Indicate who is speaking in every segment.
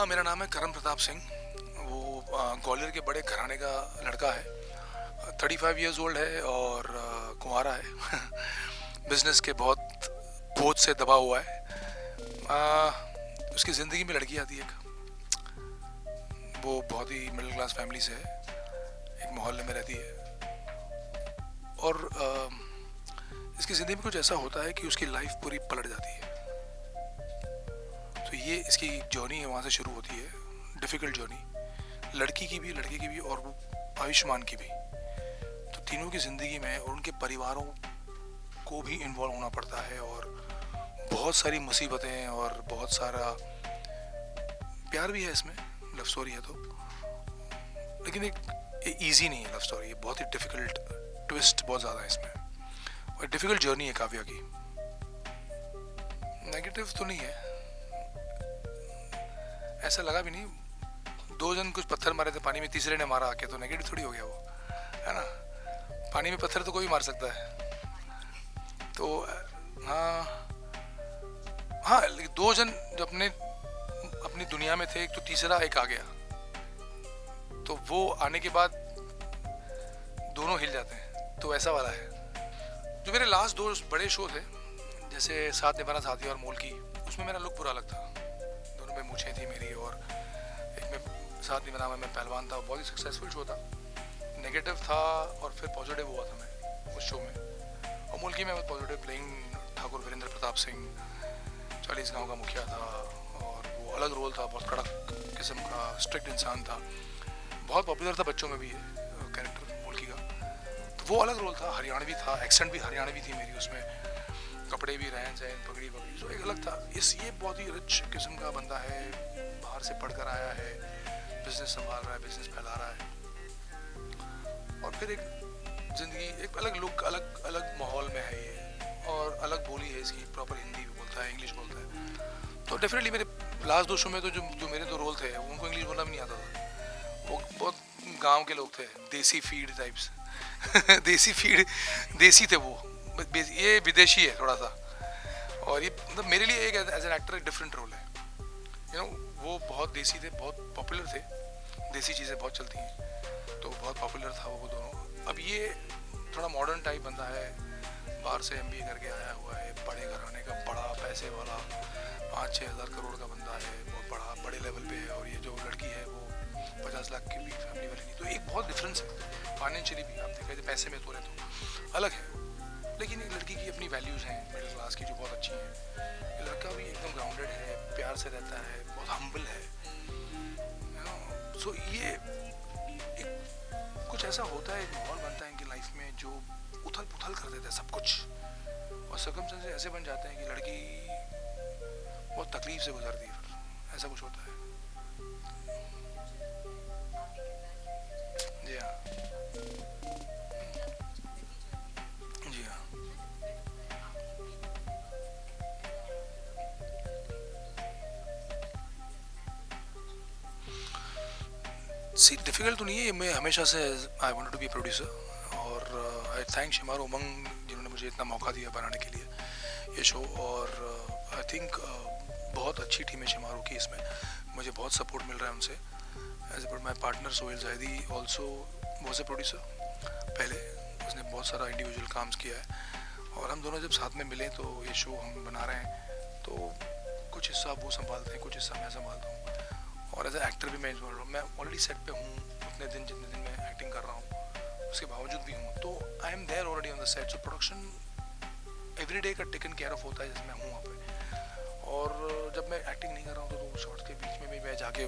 Speaker 1: मेरा नाम है करम प्रताप सिंह। वो ग्वालियर के बड़े घराने का लड़का है। 35 ईयर्स ओल्ड है और कुंवारा है। बिजनेस के बहुत बोझ से दबा हुआ है। उसकी ज़िंदगी में लड़की आती है एक, वो बहुत ही मिडिल क्लास फैमिली से है, एक मोहल्ले में रहती है। और इसकी ज़िंदगी में कुछ ऐसा होता है कि उसकी लाइफ पूरी पलट जाती है। तो ये इसकी जर्नी है, वहाँ से शुरू होती है डिफ़िकल्ट जर्नी, लड़की की भी, लड़के की भी, और वो आयुष्मान की भी। तो तीनों की ज़िंदगी में और उनके परिवारों को भी इन्वॉल्व होना पड़ता है, और बहुत सारी मुसीबतें और बहुत सारा प्यार भी है इसमें। लव स्टोरी है तो, लेकिन एक ईजी नहीं है लव स्टोरी, बहुत ही डिफ़िकल्ट, ट्विस्ट बहुत ज़्यादा है इसमें, और डिफ़िकल्ट जर्नी है काव्या की। नेगेटिव तो नहीं है, ऐसा लगा भी नहीं। दो जन कुछ पत्थर मारे थे पानी में, तीसरे ने मारा आके, तो नेगेटिव थोड़ी हो गया वो, है ना। पानी में पत्थर तो कोई मार सकता है। तो हाँ हाँ, लेकिन दो जन जो अपनी दुनिया में थे, एक तो तीसरा एक आ गया, तो वो आने के बाद दोनों हिल जाते हैं, तो ऐसा वाला है। जो मेरे लास्ट दो बड़े शो थे, जैसे साथ निभाना साथी और मोल की, उसमें मेरा लुक बुरा लगता। दोनों में मूछें थी मेरी, और एक में साथ निभाना में मैं पहलवान था। बहुत ही सक्सेसफुल शो था, नेगेटिव था और फिर पॉजिटिव हुआ था मैं उस शो में। और मोल की में पॉजिटिव प्लेइंग ठाकुर वीरेंद्र प्रताप सिंह, 40 गांव का मुखिया था, और वो अलग रोल था, बहुत कड़क किस्म का स्ट्रिक्ट इंसान था। बहुत पॉपुलर था बच्चों में भी कैरेक्टर मोल्की का। तो वो अलग रोल था, हरियाणवी था, एक्सेंट भी हरियाणवी थी मेरी उसमें, कपड़े भी, रहन सहन, पगड़ी पगड़ी, तो एक अलग था। ये बहुत ही रिच किस्म का बंदा है, बाहर से पढ़कर आया है, बिजनेस संभाल रहा है, बिजनेस फैला रहा है, और फिर एक ज़िंदगी, एक अलग लुक, अलग अलग माहौल में है ये, और अलग बोली है इसकी, प्रॉपर हिंदी भी बोलता है, इंग्लिश बोलता है। तो डेफिनेटली मेरे लास्ट दो शो में तो जो मेरे दो रोल थे, उनको इंग्लिश बोलना भी नहीं आता था। वो बहुत गांव के लोग थे, देसी फीड टाइप्स। देसी फीड, देसी थे वो, ये विदेशी है थोड़ा सा। और ये मतलब मेरे लिए एक एज एन एक्टर एक डिफरेंट रोल है, वो बहुत देसी थे, बहुत पॉपुलर थे, देसी चीज़ें बहुत चलती हैं, तो बहुत पॉपुलर था वो दोनों। अब ये थोड़ा मॉडर्न टाइप बंदा है, बाहर से MBA करके आया हुआ है, बड़े घराने का, बड़ा पैसे वाला, 5-6 हज़ार करोड़ का बंदा है, बहुत बड़े लेवल पे है। और ये जो लड़की है वो 50 लाख की भी फैमिली वाली नहीं। तो एक बहुत डिफरेंस है फाइनेंशियली भी, आप देखा जाए पैसे में तोड़े तो अलग है। लेकिन एक लड़की की अपनी वैल्यूज़ हैं मिडिल क्लास की, जो बहुत अच्छी हैं। लड़का भी एकदम ग्राउंडेड है, प्यार से रहता है, बहुत हम्बल है। सो ये एक कुछ ऐसा होता है, एक माहौल बनता है इनकी लाइफ में जो उथल पुथल कर देता है सब कुछ, और सर्कमस्टेंसेस ऐसे बन जाते हैं कि लड़की बहुत तकलीफ से गुजरती है, फिर ऐसा कुछ होता है। जी हाँ, जी हाँ। सी डिफ़िकल्ट तो नहीं है, मैं हमेशा से I wanted to be producer, और आई थैंक शिमार उमंग जिन्होंने मुझे इतना मौका दिया बनाने के लिए ये शो। और आई थिंक बहुत अच्छी टीम है शिमारू की इसमें, मुझे बहुत सपोर्ट मिल रहा है उनसे। As a my partner Sohail Zaidi also was a producer पहले, उसने बहुत सारा इंडिविजुअल काम किया है, और हम दोनों जब साथ में मिले तो ये शो हम बना रहे हैं, तो कुछ हिस्सा वो संभालते हैं, कुछ हिस्सा मैं संभालता हूँ। और एज ए एक्टर भी मैं इन्वॉल्व हूँ, मैं ऑलरेडी सेट पे हूँ, उतने दिन जितने दिन मैं एक्टिंग कर रहा हूँ उसके बावजूद भी हूँ, तो I am there already on the set. So production every day का टेकन केयर ऑफ होता है जिसमें हूँ वहाँ पे। और जब मैं एक्टिंग नहीं कर रहा हूँ तो शॉर्ट्स के बीच में भी मैं जाके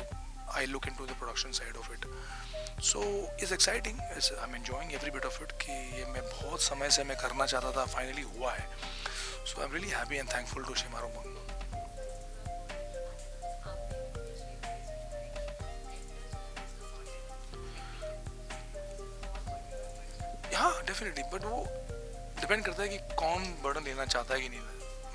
Speaker 1: I look into the production side of it. So is exciting, I am enjoying every bit of it, कि ये मैं बहुत समय से मैं करना चाहता था, फाइनली हुआ है। So I am really happy and thankful to Shemaroo Umang. हाँ डेफिनेटली, बट वो डिपेंड करता है कि कौन बर्डन लेना चाहता है कि नहीं।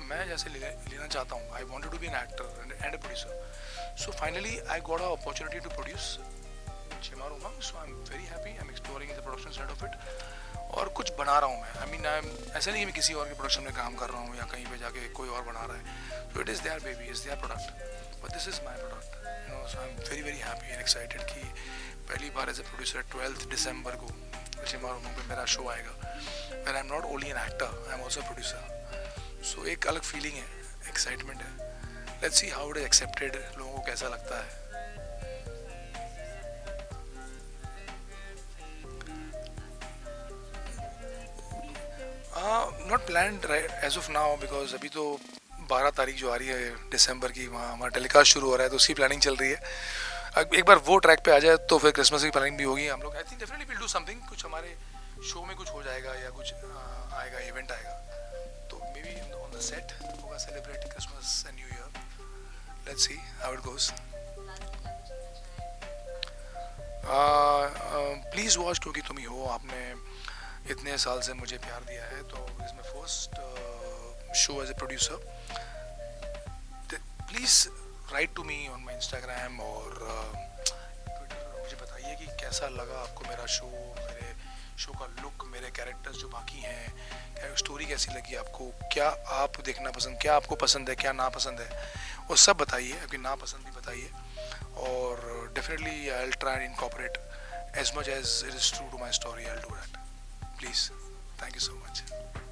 Speaker 1: मैं जैसे लेना चाहता हूँ, I wanted to be an actor and a producer, so finally I got a opportunity to produce, Shimaru Umang, so I'm very happy. I'm exploring the production side of it. और कुछ बना रहा हूँ मैं. I mean, ऐसा नहीं कि मैं किसी और के प्रोडक्शन में काम कर रहा हूँ या कहीं पे जाके कोई और बना रहा है. So it is their baby, it's their product, but this is my product. You know, so I'm very very happy and excited कि पहली बार एज ए प्रोड्यूसर 12 दिसंबर को शिमारू उमंग पे मेरा शो आएगा. And I'm not only an actor, I'm also a producer. So एक अलग feeling है, excitement है. Let's see how it is accepted, लोगों को कैसा लगता है. Not planned as of now because अभी तो 12 तारीख जो आ रही है दिसंबर की, वहाँ हमारा टेलीकास्ट शुरू हो रहा है, तो उसकी प्लानिंग चल रही है. एक बार वो ट्रैक पे आ जाए तो फिर क्रिसमस की प्लानिंग भी होगी हम लोग. I think definitely will do something, कुछ हमारे शो में कुछ हो जाएगा या कुछ आएगा, इवेंट आएगा, तो maybe on the set होगा, celebrate Christmas and new year. Let's see how it goes. Please watch, क्योंकि तुम ही हो, आपने इतने साल से मुझे प्यार दिया है. तो is my first show as a producer. Please write to me on my Instagram और ट्विटर. मुझे बताइए कि कैसा लगा आपको मेरा शो, मेरे शो का लुक, मेरे कैरेक्टर्स जो बाकी हैं, स्टोरी कैसी लगी आपको, क्या आप देखना पसंद, क्या आपको पसंद है, क्या नापसंद है, वो सब बताइए. आपकी नापसंद भी बताइए. और definitely I will try and incorporate as much as it is true to my story. I'll do that. Please. Thank you so much.